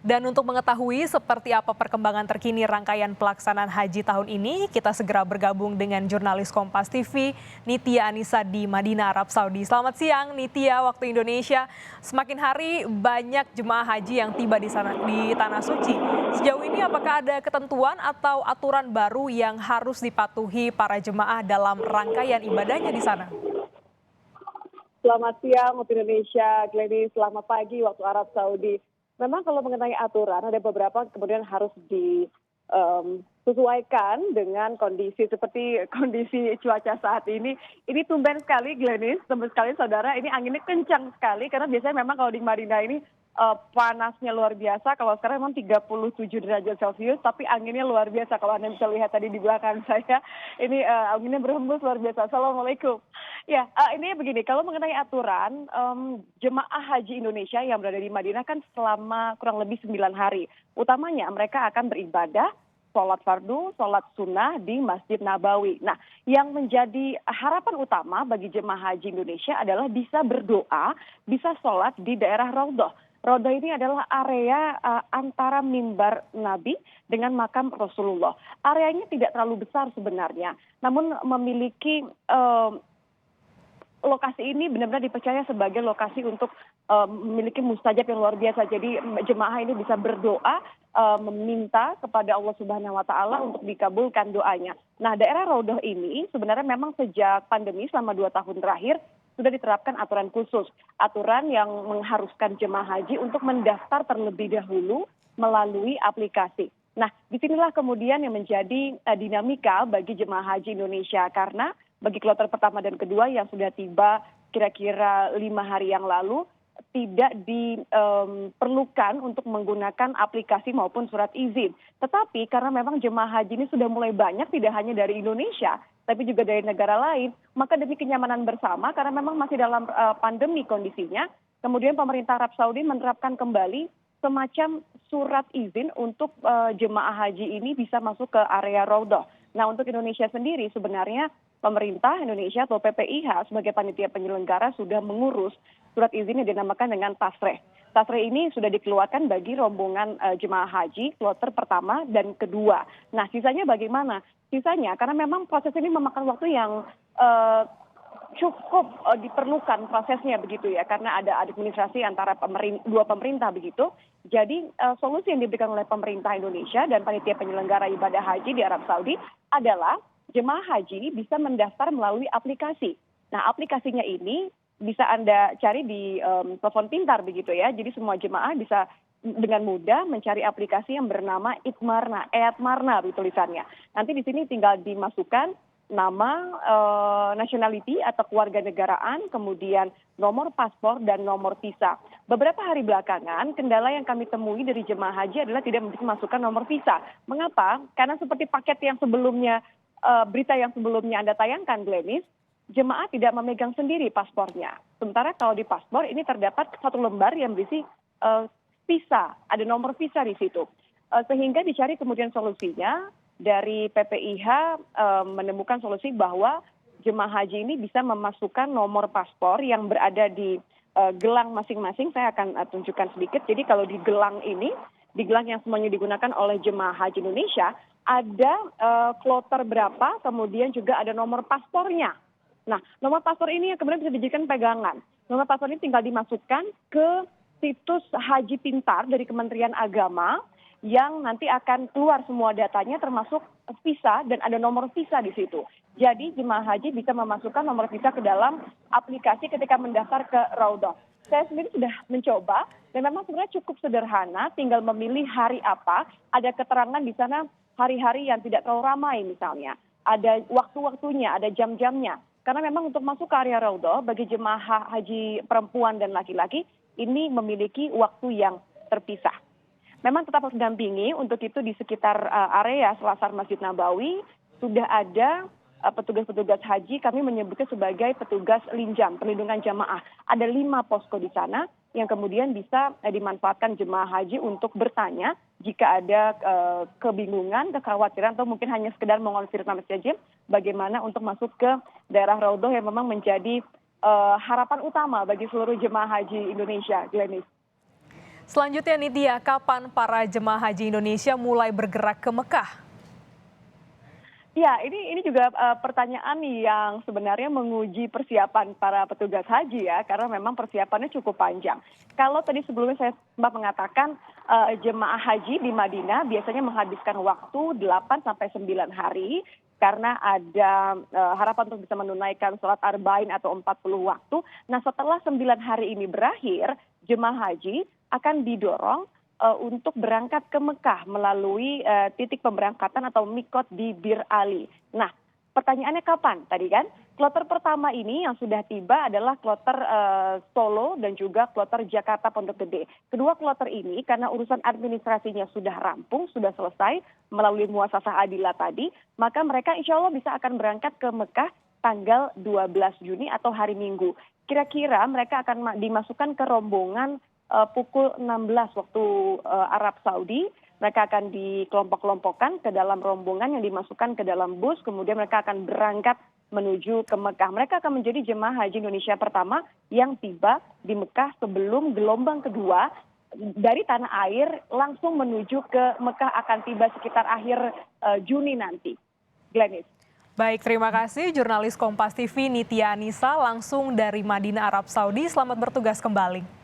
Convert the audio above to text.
Dan untuk mengetahui seperti apa perkembangan terkini rangkaian pelaksanaan haji tahun ini, kita segera bergabung dengan jurnalis Kompas TV, Nitya Anissa di Madinah, Arab Saudi. Selamat siang, Nitya, waktu Indonesia. Semakin hari banyak jemaah haji yang tiba di sana di Tanah Suci. Sejauh ini apakah ada ketentuan atau aturan baru yang harus dipatuhi para jemaah dalam rangkaian ibadahnya di sana? Selamat siang waktu Indonesia, Glenny. Selamat pagi waktu Arab Saudi. Memang kalau mengenai aturan ada beberapa kemudian harus disesuaikan dengan kondisi seperti kondisi cuaca saat ini. Ini tumben sekali, Glenny, tumben sekali saudara. Ini anginnya kencang sekali karena biasanya memang kalau di Madinah ini panasnya luar biasa. Kalau sekarang memang 37 derajat Celcius, tapi anginnya luar biasa. Kalau Anda bisa lihat tadi di belakang saya, ini anginnya berhembus luar biasa. Assalamualaikum. Ya, ini begini, kalau mengenai aturan, jemaah haji Indonesia yang berada di Madinah kan selama kurang lebih 9 hari. Utamanya mereka akan beribadah, sholat fardu, sholat sunnah di Masjid Nabawi. Nah, yang menjadi harapan utama bagi jemaah haji Indonesia adalah bisa berdoa, bisa sholat di daerah Raudhah. Raudhah ini adalah area antara mimbar Nabi dengan makam Rasulullah. Areanya tidak terlalu besar sebenarnya, namun memiliki lokasi ini benar-benar dipercaya sebagai lokasi untuk memiliki mustajab yang luar biasa. Jadi jemaah ini bisa berdoa, meminta kepada Allah Subhanahu wa Ta'ala untuk dikabulkan doanya. Nah, daerah Raudhah ini sebenarnya memang sejak pandemi selama 2 tahun terakhir sudah diterapkan aturan khusus, aturan yang mengharuskan jemaah haji untuk mendaftar terlebih dahulu melalui aplikasi. Nah, disinilah kemudian yang menjadi dinamika bagi jemaah haji Indonesia karena bagi kloter pertama dan kedua yang sudah tiba kira-kira 5 hari yang lalu tidak diperlukan untuk menggunakan aplikasi maupun surat izin. Tetapi karena memang jemaah haji ini sudah mulai banyak, tidak hanya dari Indonesia, tapi juga dari negara lain, maka demi kenyamanan bersama, karena memang masih dalam pandemi kondisinya, kemudian pemerintah Arab Saudi menerapkan kembali semacam surat izin untuk jemaah haji ini bisa masuk ke area Raudhah. Nah, untuk Indonesia sendiri sebenarnya pemerintah Indonesia atau PPIH sebagai panitia penyelenggara sudah mengurus surat izin yang dinamakan dengan Tasreh. Tasreh ini sudah dikeluarkan bagi rombongan jemaah haji kloter pertama dan kedua. Nah, sisanya bagaimana? Sisanya karena memang proses ini memakan waktu yang cukup diperlukan prosesnya begitu ya, karena ada administrasi antara dua pemerintah begitu. Jadi solusi yang diberikan oleh pemerintah Indonesia dan panitia penyelenggara ibadah haji di Arab Saudi adalah jemaah haji bisa mendaftar melalui aplikasi. Nah, aplikasinya ini bisa Anda cari di telepon pintar begitu ya. Jadi semua jemaah bisa dengan mudah mencari aplikasi yang bernama Itmarna, Eatmarna tulisannya. Nanti di sini tinggal dimasukkan nama, nationality atau kewarganegaraan, kemudian nomor paspor dan nomor visa. Beberapa hari belakangan, kendala yang kami temui dari jemaah haji adalah tidak bisa masukkan nomor visa. Mengapa? Karena seperti paket yang sebelumnya, berita yang sebelumnya Anda tayangkan, Glenis, jemaah tidak memegang sendiri paspornya. Sementara kalau di paspor ini terdapat satu lembar yang berisi visa, ada nomor visa di situ. Sehingga dicari kemudian solusinya, dari PPIH menemukan solusi bahwa jemaah haji ini bisa memasukkan nomor paspor yang berada di gelang masing-masing. Saya akan tunjukkan sedikit. Jadi kalau di gelang ini, di gelang yang semuanya digunakan oleh jemaah haji Indonesia, ada kloter berapa, kemudian juga ada nomor paspornya. Nah, nomor paspor ini yang kemudian bisa dijadikan pegangan. Nomor paspor ini tinggal dimasukkan ke situs Haji Pintar dari Kementerian Agama, yang nanti akan keluar semua datanya termasuk visa dan ada nomor visa di situ. Jadi jemaah haji bisa memasukkan nomor visa ke dalam aplikasi ketika mendaftar ke Raudhah. Saya sendiri sudah mencoba dan memang sebenarnya cukup sederhana, tinggal memilih hari apa, ada keterangan di sana hari-hari yang tidak terlalu ramai misalnya. Ada waktu-waktunya, ada jam-jamnya. Karena memang untuk masuk ke area Raudhah bagi jemaah haji perempuan dan laki-laki ini memiliki waktu yang terpisah. Memang tetap harus didampingi, untuk itu di sekitar area selasar Masjid Nabawi sudah ada petugas-petugas haji, kami menyebutnya sebagai petugas linjam, perlindungan jamaah. Ada 5 posko di sana yang kemudian bisa dimanfaatkan jemaah haji untuk bertanya jika ada kebingungan, kekhawatiran, atau mungkin hanya sekedar mengonfirmasi saja bagaimana untuk masuk ke daerah Raudhah yang memang menjadi harapan utama bagi seluruh jemaah haji Indonesia, Glenis. Selanjutnya Nitya, kapan para jemaah haji Indonesia mulai bergerak ke Mekah? Ya, ini juga pertanyaan yang sebenarnya menguji persiapan para petugas haji ya, karena memang persiapannya cukup panjang. Kalau tadi sebelumnya saya sempat mengatakan jemaah haji di Madinah biasanya menghabiskan waktu 8 sampai 9 hari karena ada harapan untuk bisa menunaikan sholat arba'in atau 40 waktu. Nah, setelah 9 hari ini berakhir, jemaah haji akan didorong untuk berangkat ke Mekah melalui titik pemberangkatan atau mikot di Bir Ali. Nah, pertanyaannya kapan tadi kan? Kloter pertama ini yang sudah tiba adalah kloter Solo dan juga kloter Jakarta Pondok Gede. Kedua kloter ini karena urusan administrasinya sudah rampung, sudah selesai melalui muasasah Adila tadi, maka mereka insya Allah bisa akan berangkat ke Mekah tanggal 12 Juni atau hari Minggu. Kira-kira mereka akan dimasukkan ke rombongan pukul 16 waktu Arab Saudi. Mereka akan dikelompok-kelompokkan ke dalam rombongan yang dimasukkan ke dalam bus, kemudian mereka akan berangkat menuju ke Mekah. Mereka akan menjadi jemaah haji Indonesia pertama yang tiba di Mekah sebelum gelombang kedua dari tanah air langsung menuju ke Mekah akan tiba sekitar akhir Juni nanti. Glenis. Baik, terima kasih jurnalis Kompas TV Nitya Anissa langsung dari Madinah, Arab Saudi. Selamat bertugas kembali.